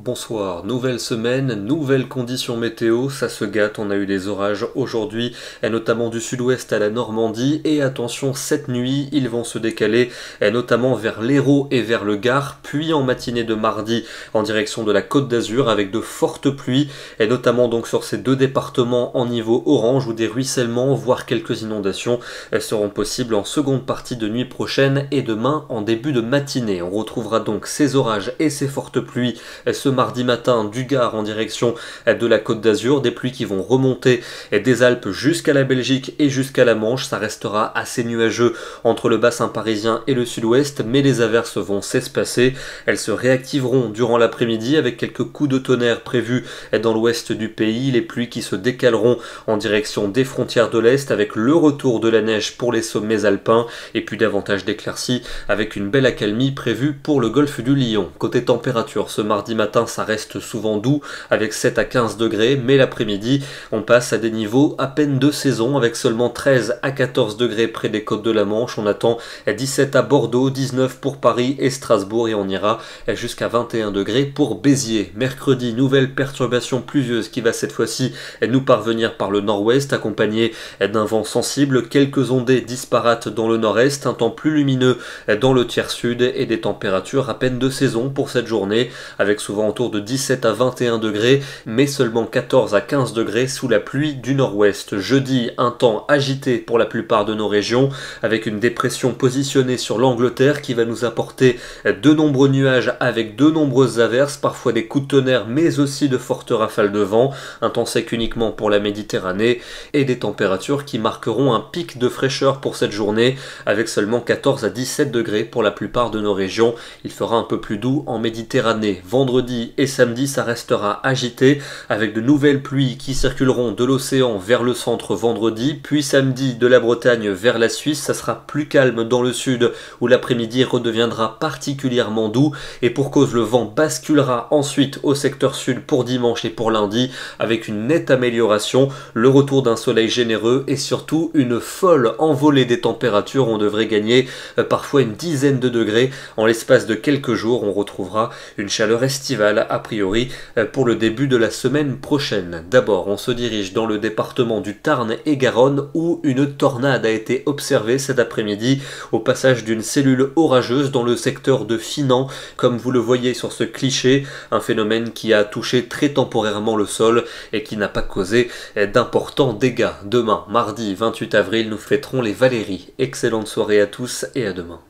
bonsoir, nouvelle semaine, nouvelles conditions météo, ça se gâte, on a eu des orages aujourd'hui, et notamment du sud-ouest à la Normandie, et attention, cette nuit, ils vont se décaler, et notamment vers l'Hérault et vers le Gard, puis en matinée de mardi, en direction de la Côte d'Azur, avec de fortes pluies, et notamment donc sur ces deux départements en niveau orange, où des ruissellements, voire quelques inondations, seront possibles en seconde partie de nuit prochaine, et demain en début de matinée. On retrouvera donc ces orages et ces fortes pluies ce mardi matin du Gard en direction de la Côte d'Azur, des pluies qui vont remonter des Alpes jusqu'à la Belgique et jusqu'à la Manche. Ça restera assez nuageux entre le bassin parisien et le sud-ouest, mais les averses vont s'espacer. Elles se réactiveront durant l'après-midi avec quelques coups de tonnerre prévus dans l'ouest du pays, les pluies qui se décaleront en direction des frontières de l'Est avec le retour de la neige pour les sommets alpins et puis davantage d'éclaircies avec une belle accalmie prévue pour le golfe du Lion. Côté température, ce mardi matin, ça reste souvent doux avec 7 à 15 degrés, mais l'après-midi, on passe à des niveaux à peine de saison avec seulement 13 à 14 degrés près des côtes de la Manche. On attend 17 à Bordeaux, 19 pour Paris et Strasbourg et on ira jusqu'à 21 degrés pour Béziers. Mercredi, nouvelle perturbation pluvieuse qui va cette fois-ci nous parvenir par le nord-ouest accompagnée d'un vent sensible, quelques ondées disparates dans le nord-est, un temps plus lumineux dans le tiers sud et des températures à peine de saison pour cette journée avec souvent autour de 17 à 21 degrés mais seulement 14 à 15 degrés sous la pluie du nord-ouest. Jeudi, un temps agité pour la plupart de nos régions avec une dépression positionnée sur l'Angleterre qui va nous apporter de nombreux nuages avec de nombreuses averses, parfois des coups de tonnerre mais aussi de fortes rafales de vent, un temps sec uniquement pour la Méditerranée et des températures qui marqueront un pic de fraîcheur pour cette journée avec seulement 14 à 17 degrés pour la plupart de nos régions. Il fera un peu plus doux en Méditerranée. Vendredi et samedi, ça restera agité avec de nouvelles pluies qui circuleront de l'océan vers le centre vendredi, puis samedi de la Bretagne vers la Suisse. Ça sera plus calme dans le sud où l'après-midi redeviendra particulièrement doux et pour cause le vent basculera ensuite au secteur sud pour dimanche et pour lundi avec une nette amélioration, le retour d'un soleil généreux et surtout une folle envolée des températures. On devrait gagner parfois une dizaine de degrés en l'espace de quelques jours. On retrouvera une chaleur estivale a priori pour le début de la semaine prochaine. D'abord, on se dirige dans le département du Tarn et Garonne où une tornade a été observée cet après-midi au passage d'une cellule orageuse dans le secteur de Finan, comme vous le voyez sur ce cliché, un phénomène qui a touché très temporairement le sol et qui n'a pas causé d'importants dégâts. Demain, mardi 28 avril, nous fêterons les Valéries. Excellente soirée à tous et à demain.